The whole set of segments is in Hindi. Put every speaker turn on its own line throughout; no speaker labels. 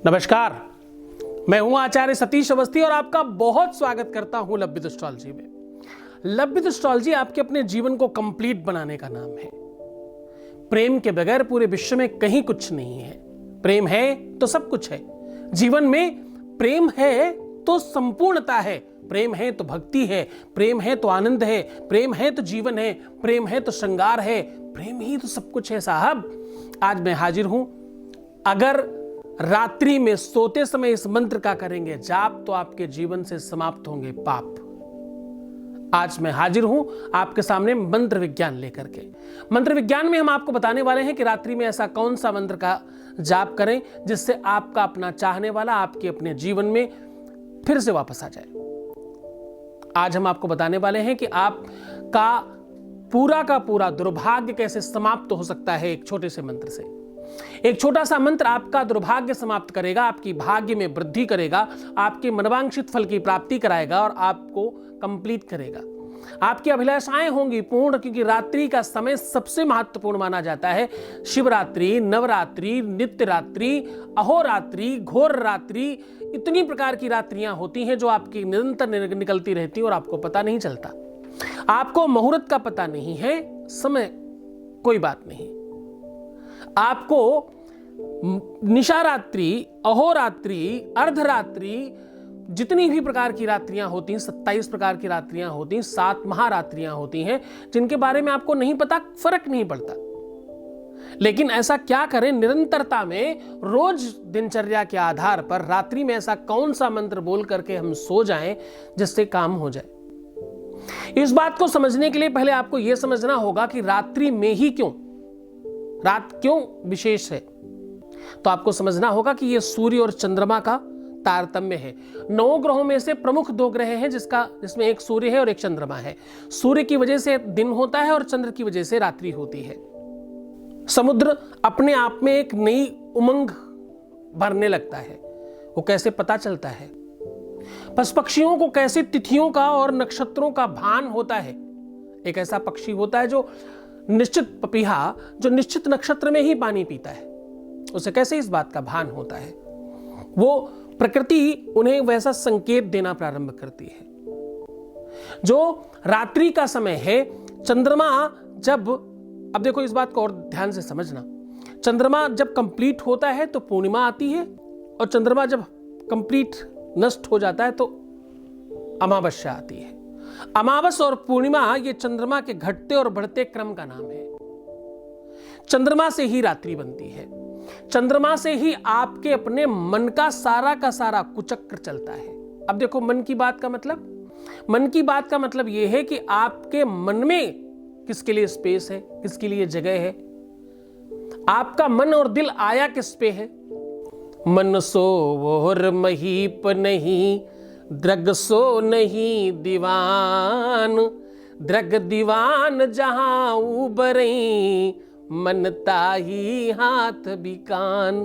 नमस्कार, मैं हूं आचार्य सतीश अवस्थी और आपका बहुत स्वागत करता हूं लभ्य एस्ट्रोलॉजी में। लभ्य एस्ट्रोलॉजी आपके अपने जीवन को कंप्लीट बनाने का नाम है। प्रेम के बगैर पूरे विश्व में कहीं कुछ नहीं है। प्रेम है तो सब कुछ है। जीवन में प्रेम है तो संपूर्णता है, प्रेम है तो भक्ति है, प्रेम है तो आनंद है, प्रेम है तो जीवन है, प्रेम है तो श्रृंगार है, प्रेम ही तो सब कुछ है साहब। आज मैं हाजिर हूं। अगर रात्रि में सोते समय इस मंत्र का करेंगे जाप तो आपके जीवन से समाप्त होंगे पाप। आज मैं हाजिर हूं आपके सामने मंत्र विज्ञान लेकर के। मंत्र विज्ञान में हम आपको बताने वाले हैं कि रात्रि में ऐसा कौन सा मंत्र का जाप करें जिससे आपका अपना चाहने वाला आपके अपने जीवन में फिर से वापस आ जाए। आज हम आपको बताने वाले हैं कि आपका पूरा का पूरा दुर्भाग्य कैसे समाप्त हो सकता है एक छोटे से मंत्र से। एक छोटा सा मंत्र आपका दुर्भाग्य समाप्त करेगा, आपकी भाग्य में वृद्धि करेगा, आपके मनवांछित फल की प्राप्ति कराएगा और आपको कंप्लीट करेगा। आपकी अभिलाषाएं होंगी पूर्ण, क्योंकि रात्रि का समय सबसे महत्वपूर्ण माना जाता है। शिवरात्रि, नवरात्रि, नित्य रात्रि, अहोरात्रि, घोर रात्रि, इतनी प्रकार की रात्रियां होती हैं जो आपकी निरंतर निकलती रहती है और आपको पता नहीं चलता। आपको मुहूर्त का पता नहीं है, समय कोई बात नहीं। आपको निशारात्रि, अहोरात्रि, अर्धरात्रि, जितनी भी प्रकार की रात्रियां होती हैं, 27 प्रकार की रात्रियां होती हैं, 7 महारात्रियां होती हैं जिनके बारे में आपको नहीं पता, फर्क नहीं पड़ता। लेकिन ऐसा क्या करें निरंतरता में, रोज दिनचर्या के आधार पर रात्रि में ऐसा कौन सा मंत्र बोल करके हम सो जाएं जिससे काम हो जाए। इस बात को समझने के लिए पहले आपको यह समझना होगा कि रात्रि में ही क्यों, रात क्यों विशेष है। तो आपको समझना होगा कि यह सूर्य और चंद्रमा का तारतम्य है। 9 ग्रहों में से प्रमुख 2 ग्रह हैं जिसमें एक सूर्य है और एक चंद्रमा है। सूर्य की वजह से दिन होता है और चंद्र की वजह से रात्रि होती है। समुद्र अपने आप में एक नई उमंग भरने लगता है। वो कैसे पता चलता है? पशु पक्षियों को कैसे तिथियों का और नक्षत्रों का भान होता है। एक ऐसा पक्षी होता है जो निश्चित पपीहा, जो निश्चित नक्षत्र में ही पानी पीता है, उसे कैसे इस बात का भान होता है। वो प्रकृति उन्हें वैसा संकेत देना प्रारंभ करती है। जो रात्रि का समय है, चंद्रमा जब, अब देखो इस बात को और ध्यान से समझना, चंद्रमा जब कंप्लीट होता है तो पूर्णिमा आती है और चंद्रमा जब कंप्लीट नष्ट हो जाता है तो अमावस्या आती है। अमावस और पूर्णिमा ये चंद्रमा के घटते और बढ़ते क्रम का नाम है। चंद्रमा से ही रात्रि बनती है। चंद्रमा से ही आपके अपने मन का सारा कुचक्र चलता है। अब देखो मन की बात का मतलब यह है कि आपके मन में किसके लिए स्पेस है, किसके लिए जगह है। आपका मन और दिल आया किस पे है। मन सो और महीप नहीं, द्रग सो नहीं दीवान, द्रग दीवान जहां उबरई, मन ताही हाथ भी कान।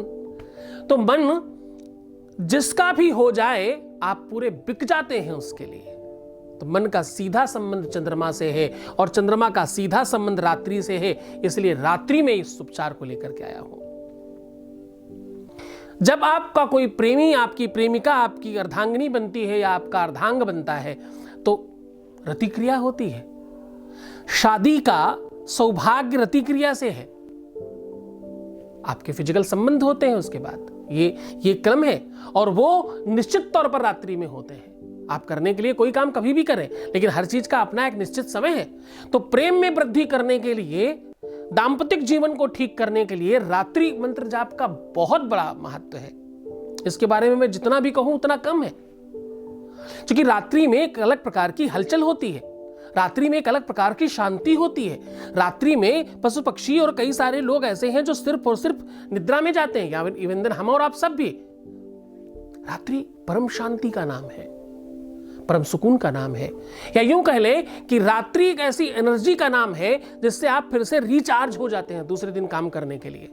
तो मन जिसका भी हो जाए आप पूरे बिक जाते हैं उसके लिए। तो मन का सीधा संबंध चंद्रमा से है और चंद्रमा का सीधा संबंध रात्रि से है। इसलिए रात्रि में इस उपचार को लेकर के आया हूं। जब आपका कोई प्रेमी, आपकी प्रेमिका आपकी अर्धांगिनी बनती है या आपका अर्धांग बनता है तो रतिक्रिया होती है। शादी का सौभाग्य रतिक्रिया से है। आपके फिजिकल संबंध होते हैं उसके बाद, ये क्रम है और वो निश्चित तौर पर रात्रि में होते हैं। आप करने के लिए कोई काम कभी भी करें, लेकिन हर चीज का अपना एक निश्चित समय है। तो प्रेम में वृद्धि करने के लिए, दाम्पतिक जीवन को ठीक करने के लिए रात्रि मंत्र जाप का बहुत बड़ा महत्व है। इसके बारे में मैं जितना भी कहूं उतना कम है, क्योंकि रात्रि में एक अलग प्रकार की हलचल होती है। रात्रि में एक अलग प्रकार की शांति होती है। रात्रि में पशु पक्षी और कई सारे लोग ऐसे हैं जो सिर्फ और सिर्फ निद्रा में जाते हैं, या इवन हम और आप सब भी। रात्रि परम शांति का नाम है, परम सुकून का नाम है, या यूं कह ले कि रात्रि एक ऐसी एनर्जी का नाम है जिससे आप फिर से रिचार्ज हो जाते हैं दूसरे दिन काम करने के लिए।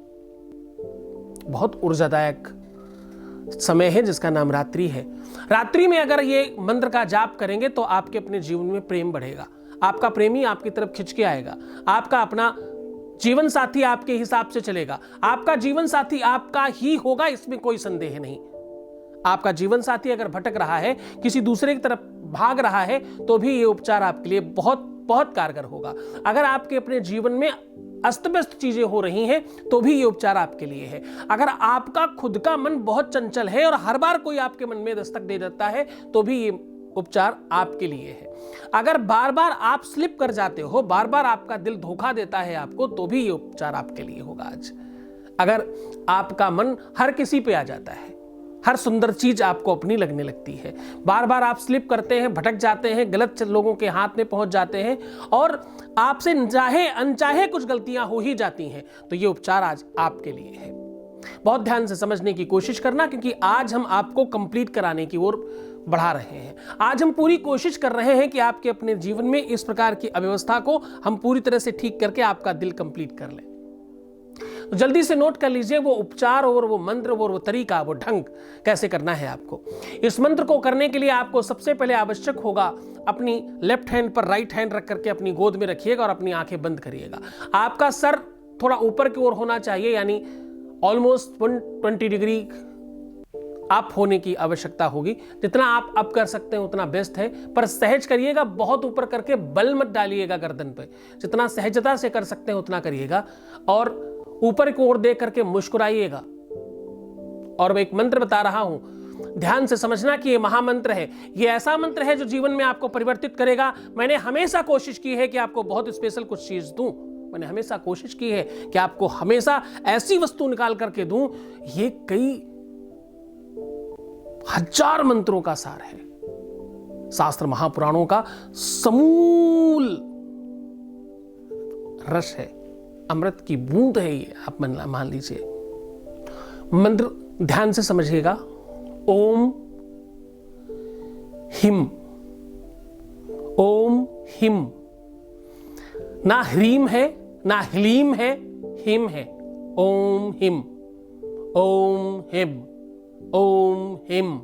बहुत ऊर्जादायक समय है जिसका नाम रात्रि है। रात्रि में अगर ये मंत्र का जाप करेंगे तो आपके अपने जीवन में प्रेम बढ़ेगा। आपका प्रेमी आपकी तरफ खिंच के आएगा। आपका अपना जीवन साथी आपके हिसाब से चलेगा। आपका जीवन साथी आपका ही होगा, इसमें कोई संदेह नहीं। आपका जीवन साथी अगर भटक रहा है, किसी दूसरे की तरफ भाग रहा है, तो भी ये उपचार आपके लिए बहुत बहुत कारगर होगा। अगर आपके अपने जीवन में अस्त व्यस्त चीजें हो रही हैं, तो भी ये उपचार आपके लिए है। अगर आपका खुद का मन बहुत चंचल है और हर बार कोई आपके मन में दस्तक दे देता है, तो भी ये उपचार आपके लिए है। अगर बार बार आप स्लिप कर जाते हो, बार बार आपका दिल धोखा देता है आपको, तो भी ये उपचार आपके लिए होगा आज। अगर आपका मन हर किसी पे आ जाता है, हर सुंदर चीज आपको अपनी लगने लगती है, बार बार आप स्लिप करते हैं, भटक जाते हैं, गलत लोगों के हाथ में पहुंच जाते हैं और आपसे चाहे अनचाहे कुछ गलतियां हो ही जाती हैं, तो ये उपचार आज आपके लिए है। बहुत ध्यान से समझने की कोशिश करना, क्योंकि आज हम आपको कंप्लीट कराने की ओर बढ़ा रहे हैं। आज हम पूरी कोशिश कर रहे हैं कि आपके अपने जीवन में इस प्रकार की अव्यवस्था को हम पूरी तरह से ठीक करके आपका दिल कंप्लीट कर लें। तो जल्दी से नोट कर लीजिए वो उपचार और वो मंत्र और वो तरीका, वो ढंग कैसे करना है आपको। इस मंत्र को करने के लिए आपको सबसे पहले आवश्यक होगा, अपनी लेफ्ट हैंड पर राइट हैंड रख करके अपनी गोद में रखिएगा और अपनी आंखें बंद करिएगा। आपका सर थोड़ा ऊपर की ओर होना चाहिए, यानी ऑलमोस्ट 120 डिग्री अप होने की आवश्यकता होगी। जितना आप अप कर सकते हैं उतना बेस्ट है, पर सहज करिएगा, बहुत ऊपर करके बल मत डालिएगा गर्दन पे। जितना सहजता से कर सकते हैं उतना करिएगा और ऊपर की ओर देख करके मुस्कुराइएगा। और मैं एक मंत्र बता रहा हूं, ध्यान से समझना कि ये महामंत्र है। ये ऐसा मंत्र है जो जीवन में आपको परिवर्तित करेगा। मैंने हमेशा कोशिश की है कि आपको बहुत स्पेशल कुछ चीज दूं। मैंने हमेशा कोशिश की है कि आपको हमेशा ऐसी वस्तु निकाल करके दूं। ये कई हजार मंत्रों का सार है, शास्त्र महापुराणों का समूल रस है, अमृत की बूंद है ये, आप मान लीजिए। मंत्र ध्यान से समझिएगा। ओम हिम, ओम हिम। ना ह्रीम है, ना ह्लीम है, हिम है। ओम हिम, ओम हिम, ओम हिम।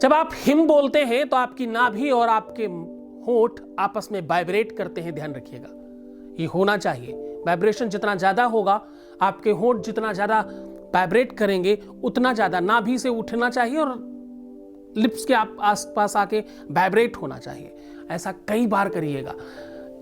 जब आप हिम बोलते हैं तो आपकी नाभि और आपके होंठ आपस में वाइब्रेट करते हैं, ध्यान रखिएगा। ये होना चाहिए। वाइब्रेशन जितना ज्यादा होगा, आपके होंठ जितना ज्यादा वाइब्रेट करेंगे, उतना ज्यादा नाभि से उठना चाहिए और लिप्स के आसपास आके वाइब्रेट होना चाहिए। ऐसा कई बार करिएगा।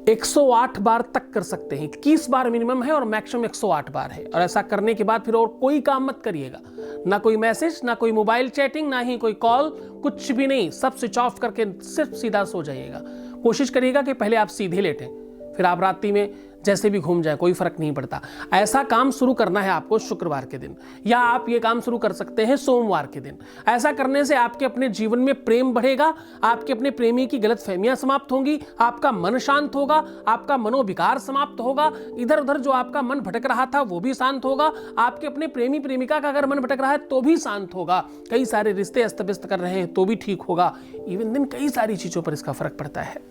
108 बार तक कर सकते हैं। 21 बार मिनिमम है और मैक्सिमम 108 बार है। और ऐसा करने के बाद फिर और कोई काम मत करिएगा, ना कोई मैसेज, ना कोई मोबाइल चैटिंग, ना ही कोई कॉल, कुछ भी नहीं। सब स्विच ऑफ करके सिर्फ सीधा सो जाइएगा। कोशिश करिएगा कि पहले आप सीधे लेटें, फिर आप रात्रि में जैसे भी घूम जाए, कोई फर्क नहीं पड़ता। ऐसा काम शुरू करना है आपको शुक्रवार के दिन, या आप ये काम शुरू कर सकते हैं सोमवार के दिन। ऐसा करने से आपके अपने जीवन में प्रेम बढ़ेगा, आपके अपने प्रेमी की गलतफहमियां समाप्त होंगी, आपका मन शांत होगा, आपका मनोविकार समाप्त होगा, इधर उधर जो आपका मन भटक रहा था वो भी शांत होगा, आपके अपने प्रेमी प्रेमिका का अगर मन भटक रहा है तो भी शांत होगा, कई सारे रिश्ते अस्त व्यस्त कर रहे हैं तो भी ठीक होगा। इवन दिन कई सारी चीजों पर इसका फर्क पड़ता है।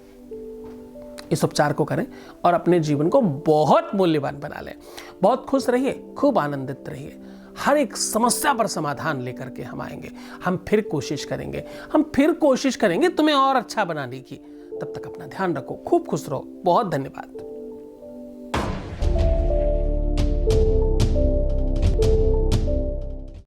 इस उपचार को करें और अपने जीवन को बहुत मूल्यवान बना लें। बहुत खुश रहिए, खूब आनंदित रहिए। हर एक समस्या पर समाधान लेकर के हम आएंगे। हम फिर कोशिश करेंगे तुम्हें और अच्छा बनाने की। तब तक अपना ध्यान रखो, खूब खुश रहो। बहुत धन्यवाद।